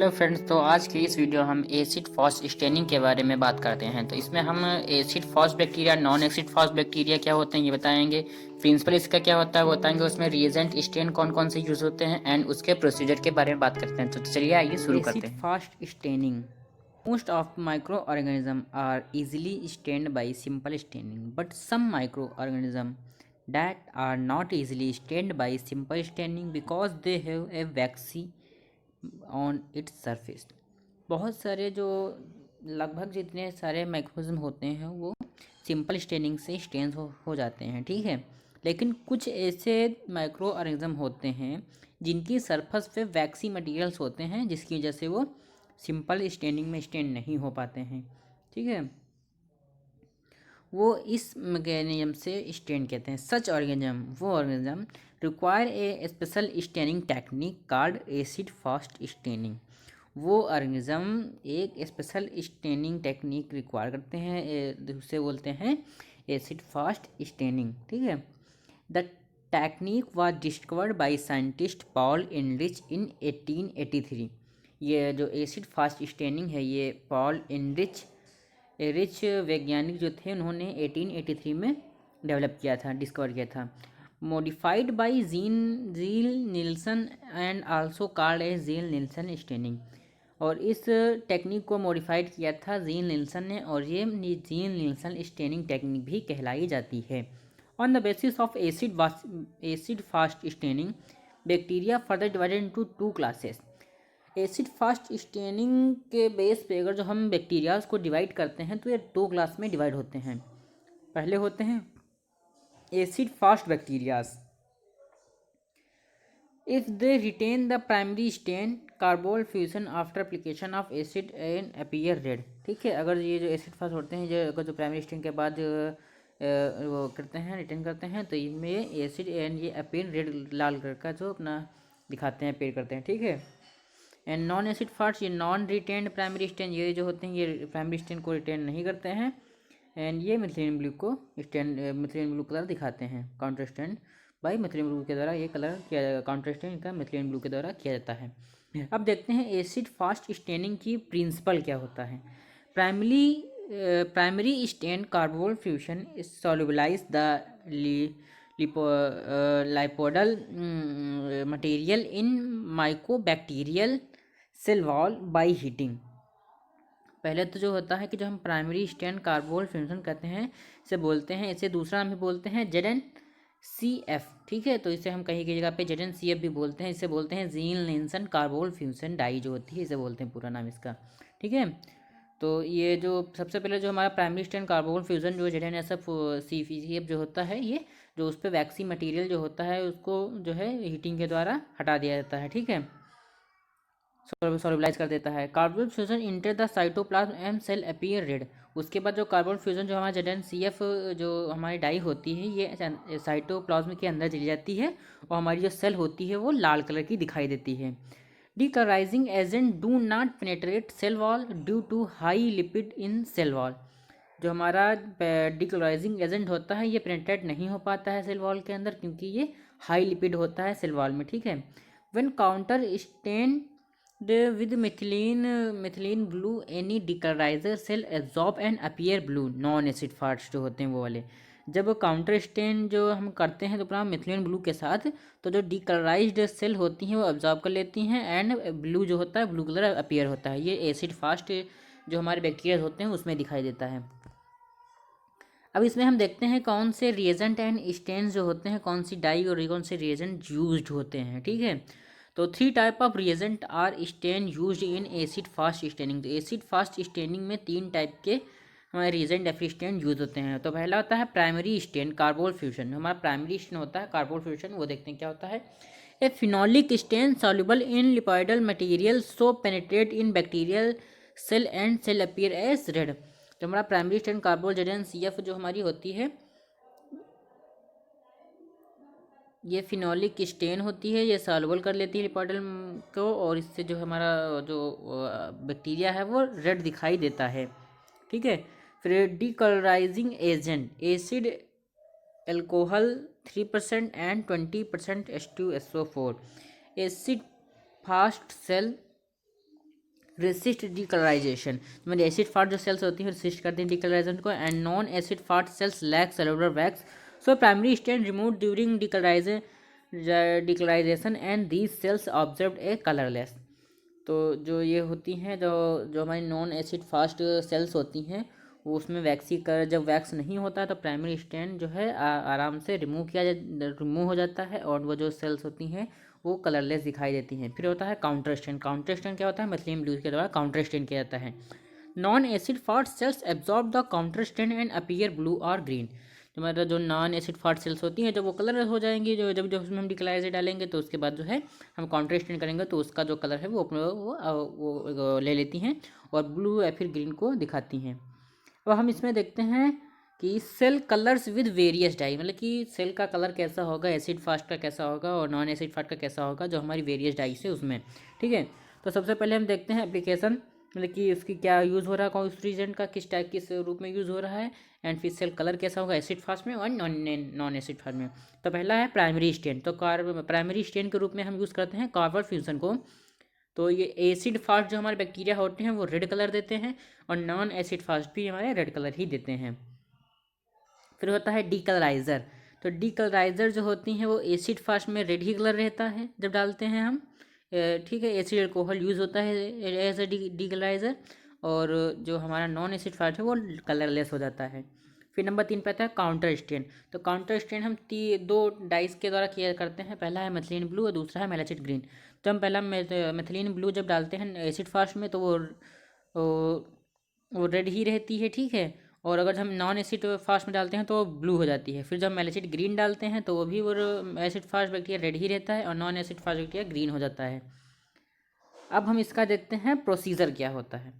Hello friends, तो आज की इस वीडियो हम एसिड फास्ट स्टेनिंग के बारे में बात करते हैं। तो इसमें हम acid fast bacteria, non acid fast bacteria क्या होते हैं ये बताएंगे, प्रिंसिपल इसका क्या होता है वो बताएंगे, उसमें रिएजेंट स्टेन कौन कौन से यूज होते हैं एंड उसके प्रोसीजर के बारे में बात करते हैं। तो चलिए आइए शुरू करते हैं। Fast staining. Most of microorganisms are easily stained by simple staining, but some microorganisms that are not easily stained by simple staining because they have a waxy on its surface. बहुत सारे जो लगभग जितने सारे माइक्रोनिज्म होते हैं वो सिंपल स्टेनिंग से स्टेन हो जाते हैं, ठीक है। लेकिन कुछ ऐसे माइक्रो ऑर्गेनिज्म होते हैं जिनकी सरफेस पे वैक्सी मटेरियल्स होते हैं, जिसकी वजह से वो सिंपल स्टेनिंग में स्टेन नहीं हो पाते हैं, ठीक है। वो इस मैकेनिज्म से स्टेन कहते हैं। सच ऑर्गेनिज्म वो organism require a special staining technique called acid fast staining. वो ऑर्गेनिज्म एक स्पेशल स्टेनिंग टेक्निक रिक्वायर करते हैं, उसे बोलते हैं एसिड फास्ट स्टेनिंग, ठीक है। The technique was discovered by scientist Paul Ehrlich in 1883। ये जो एसिड फास्ट स्टेनिंग है ये पॉल इनरिच वैज्ञानिक जो थे उन्होंने 1883 में डेवलप किया था, डिस्कवर किया था। Modified by Ziehl Neelsen and also called as Ziehl Neelsen staining. और इस टेक्निक को मॉडिफाइड किया था जील निल्सन ने, और ये जील निल्सन स्टेनिंग टेक्निक भी कहलाई जाती है। On the basis of acid fast staining bacteria further divided into two classes. Acid fast staining के बेस पे अगर जो हम बैक्टीरियाज को डिवाइड करते हैं तो ये दो क्लास में डिवाइड होते हैं। पहले होते हैं acid fast bacterias. If they retain the primary stain carbol fuchsin after application of acid and appear red, ठीक है। अगर ये जो एसिड फास्ट होते हैं जो अगर जो प्राइमरी स्टेन के बाद वो करते हैं, रिटेन करते हैं, तो इनमें एसिड एंड ये अपीयर रेड लाल कलर का जो अपना दिखाते हैं, अपीयर करते हैं, ठीक है। एंड नॉन एसिड फास्ट, ये नॉन रिटेन्ड प्राइमरी स्टेन, ये जो होते हैं ये प्राइमरी स्टेन को रिटेन नहीं करते हैं, एंड ये मिथिलीन ब्लू को मिथिलीन ब्लू कलर दिखाते हैं। काउंटरस्टेंड बाई मिथिलीन ब्लू के द्वारा ये कलर किया जाएगा, काउंटरस्टेंड का मिथिलीन ब्लू के द्वारा किया जाता है। अब देखते हैं एसिड फास्ट स्टेनिंग की प्रिंसिपल क्या होता है। Primary stain carbol fuchsin solubilise the lipoidal material in mycobacterial cell wall by heating. पहले तो जो होता है कि जो हम प्राइमरी स्टेन कार्बोल फ्यूजन कहते हैं इसे बोलते हैं, इसे दूसरा हम बोलते हैं ZnCF, ठीक है। तो इसे हम कहीं की जगह पे ZnCF भी बोलते हैं, इसे बोलते हैं जील निल्सन कार्बोल फ्यूजन डाई जो होती है, इसे बोलते हैं पूरा नाम इसका, ठीक है। तो ये जो सबसे पहले जो हमारा प्राइमरी स्टेन कार्बोल फ्यूजन जो ZnCF जो होता है, ये जो उस पर वैक्सी मटीरियल जो होता है उसको जो है हीटिंग के द्वारा हटा दिया जाता है, ठीक है, सॉल्युबलाइज कर देता है। Carbol fuchsin enter the cytoplasm and cell appear red. उसके बाद जो कार्बोल फ्यूजन जो हमारा ZnCF जो हमारी डाई होती है ये साइटोप्लाज्म के अंदर चली जाती है और हमारी जो सेल होती है वो लाल कलर की दिखाई देती है। Decolourising agent do not penetrate cell wall due to high lipid in cell wall. जो हमारा डीकलराइजिंग एजेंट होता है ये पेनेट्रेट नहीं हो पाता है सेल वॉल के अंदर क्योंकि ये हाई लिपिड होता है सेल वॉल में, ठीक है। When counter stand with methylene blue any decolorizer cell absorb and appear blue non acid fast जो होते हैं वो वाले। जब काउंटर स्टेन जो हम करते हैं तो अपना मिथिलीन ब्लू के साथ, तो जो डिकलराइज्ड सेल होती हैं वो अब्जॉर्ब कर लेती हैं एंड ब्लू जो होता है ब्लू कलर अपीयर होता है। ये एसिड फास्ट जो हमारे बैक्टीरिया होते हैं उसमें दिखाई देता है। अब इसमें हम देखते हैं कौन से रिएजेंट एंड स्टेन्स जो होते हैं, कौन सी डाई और कौन से रिएजेंट यूज्ड होते हैं, ठीक है। तो 3 type of reagent are stain used in acid fast staining. तो एसिड फास्ट स्टेनिंग में 3 टाइप के हमारे रिएजेंट या फिर स्टेन यूज होते हैं। तो पहला होता है प्राइमरी स्टेन कार्बोल फ्यूजन। हमारा प्राइमरी स्टेन होता है कार्बोल फ्यूजन, वो देखते हैं क्या होता है। A phenolic stain soluble in lipoidal material so penetrate in bacterial cell and cell appear as red. जो हमारा प्राइमरी स्टेन कार्बोल ZnCF जो हमारी होती है ये फिनोलिक स्टेन होती है, ये सॉल्युबल कर लेती है लिपोइडल को और इससे जो हमारा जो बैक्टीरिया है वो रेड दिखाई देता है, ठीक है। फिर decolourising agent acid alcohol 3% and 20% H2SO4। Acid fast cell resist decolourisation, मतलब एसिड फास्ट जो सेल्स होती हैं रेसिस्ट करती हैं डीकलराइजेशन को। And non acid fast cells lack cellular wax, so primary stain remove during decolourisation and these cells observe a colourless. तो जो ये होती हैं जो जो हमारी नॉन एसिड फास्ट सेल्स होती हैं वो उसमें वैक्सीकर जब वैक्स नहीं होता है तो प्राइमरी स्टेन जो है आराम से रिमूव हो जाता है और वो जो सेल्स होती हैं वो कलरलेस दिखाई देती हैं। फिर होता है काउंटर स्टेन। काउंटर स्टेन क्या होता है, मैथिलीन ब्लू के द्वारा काउंटर स्टेन किया जाता है। Non acid fast cells absorb the counter stain and appear blue और ग्रीन। तो मतलब जो नॉन एसिड फास्ट सेल्स होती हैं जब वो कलर हो जाएंगी, जो जब जब उसमें हम डिक्लाइजर डालेंगे तो उसके बाद जो है हम कॉन्ट्रास्ट करेंगे तो उसका जो कलर है वो अपने वो ले लेती हैं और ब्लू या फिर ग्रीन को दिखाती हैं। अब हम इसमें देखते हैं कि cell colours with various dye, मतलब कि सेल का कलर कैसा होगा, एसिड फास्ट का कैसा होगा और नॉन एसिड फास्ट का कैसा होगा जो हमारी वेरियस डाई से उसमें। ठीक है, तो सबसे पहले हम देखते हैं एप्लीकेशन, मतलब कि उसकी क्या यूज़ हो रहा है, कौन उस रीजन का किस टाइप किस रूप में यूज़ हो रहा है, एंड फिर सेल कलर कैसा होगा एसिड फास्ट में और नॉन एसिड फास्ट में। तो पहला है प्राइमरी स्टेन। तो प्राइमरी स्टेन के रूप में हम यूज़ करते हैं कार्बन फ्यूजन को। तो ये एसिड फास्ट जो हमारे बैक्टीरिया होते हैं वो रेड कलर देते हैं और नॉन एसिड फास्ट भी हमारे रेड कलर ही देते हैं। फिर होता है डीकलराइज़र। तो डीकलराइज़र जो होती हैं वो एसिड फास्ट में रेड ही कलर रहता है जब डालते हैं हम। ठीक है, एसिड अल्कोहल यूज़ होता है एज ए डीकलराइज़र और जो हमारा नॉन एसिड फास्ट है वो कलरलेस हो जाता है। फिर नंबर 3 पे आता है काउंटर स्टेन। तो काउंटर स्टेन हम दो डाइस के द्वारा किया करते हैं, पहला है मैथिलीन ब्लू और दूसरा है मेलाचिट ग्रीन। तो हम पहला मैथिलीन ब्लू जब डालते हैं एसिड फास्ट में तो वो रेड ही रहती है। ठीक है, और अगर हम नॉन एसिड फास्ट में डालते हैं तो ब्लू हो जाती है। फिर जब मेलाचिट ग्रीन डालते हैं तो वो भी वो एसिड फास्ट बैक्टीरिया रेड ही रहता है और non acid fast bacteria green हो जाता है। अब हम इसका देखते हैं प्रोसीजर क्या होता है।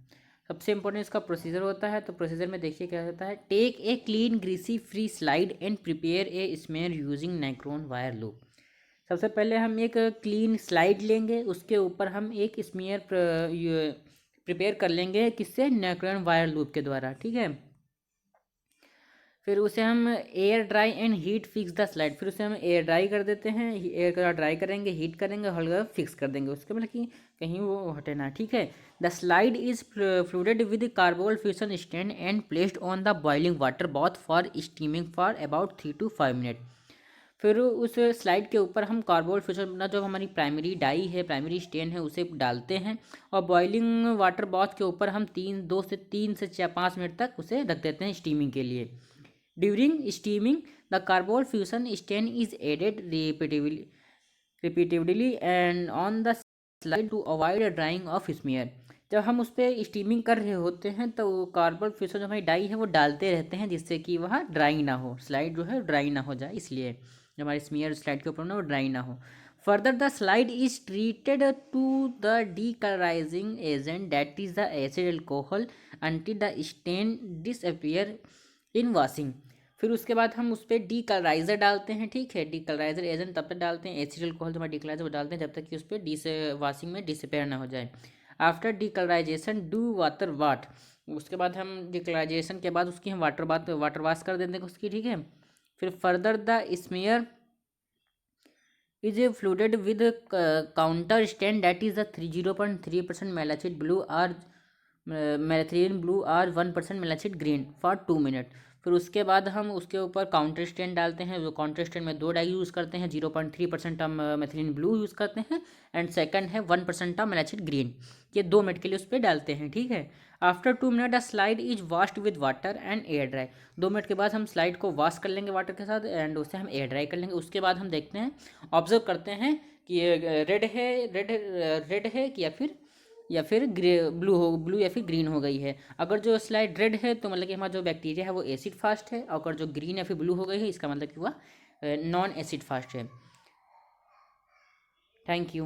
सबसे इंपॉर्टेंट इसका प्रोसीजर होता है। तो प्रोसीजर में देखिए क्या होता है, take a clean greasy free slide and prepare a smear using nichrome wire loop. सबसे पहले हम एक क्लीन स्लाइड लेंगे, उसके ऊपर हम एक स्मेयर प्रिपेयर कर लेंगे, किससे, नाइक्रोन वायर लूप के द्वारा। ठीक है, फिर उसे हम air dry and heat fix the slide. फिर उसे हम एयर ड्राई कर देते हैं, एयर का ड्राई करेंगे, हीट करेंगे, हल्का फिक्स कर देंगे उसके, मतलब कि कहीं वो हटे ना। ठीक है, the slide is flooded with carbol fuchsin stain and placed on the boiling water bath for steaming for about 3 to 5 minute. फिर उस स्लाइड के ऊपर हम कार्बोल फ्यूजन जो हमारी प्राइमरी डाई है, प्राइमरी स्टेन है, उसे डालते हैं और बॉइलिंग वाटर बाथ के ऊपर हम 2 से 5 मिनट तक उसे रख देते हैं स्टीमिंग के लिए। During steaming, the carbol fusion stain is added repeatedly and on the slide to avoid drying of smear। जब हम उस पर स्टीमिंग कर रहे होते हैं तो कार्बन फ्यूजन जो हमारी डाई है वो डालते रहते हैं जिससे कि वह ड्राई ना हो, स्लाइड जो है ड्राई ना हो जाए, इसलिए जो हमारी स्मीयर स्लाइड के ऊपर ना वो ड्राई ना हो। Further the slide is treated to the decolourising agent that is the acid alcohol until the stain disappear in washing. फिर उसके बाद हम उस पर डीकलराइज़र डालते हैं। ठीक है, डीकलराइज़र एजेंट तब तक डालते हैं, एसिड अल्कोहल जो हमारा डीकलराइज़र वो डालते हैं जब तक कि उस पर वॉशिंग में डिसअपेयर ना हो जाए। आफ्टर डीकलराइजेशन डू वाटर वाट। उसके बाद हम डीकलराइजेशन के बाद उसकी हम वाटर वॉश कर देते हैं उसकी। ठीक है, फिर further the smear is flooded with counter stain that is the 0.3% malachite blue or methylene blue or 1% malachite green for 2 minute. फिर उसके बाद हम उसके ऊपर काउंटर स्टेन डालते हैं, जो काउंटर स्टेन में 2 डाई यूज़ करते हैं, 0.3% हम मैथिलीन ब्लू यूज़ करते हैं एंड सेकंड है 1% ऑफ मेलाचिट ग्रीन। ये 2 मिनट के लिए उस पर डालते हैं। ठीक है, after 2 minute the slide is washed with water and air dry. 2 minute के बाद हम स्लाइड को वॉश कर लेंगे वाटर के साथ एंड उसे हम एयर ड्राई कर लेंगे। उसके बाद हम देखते हैं, ऑब्जर्व करते हैं कि ये रेड है कि या फिर ब्लू या फिर ग्रीन हो गई है। अगर जो स्लाइड रेड है तो मतलब कि हमारा जो बैक्टीरिया है वो एसिड फास्ट है, और अगर जो ग्रीन या फिर ब्लू हो गई है इसका मतलब कि वह नॉन एसिड फास्ट है। Thank you.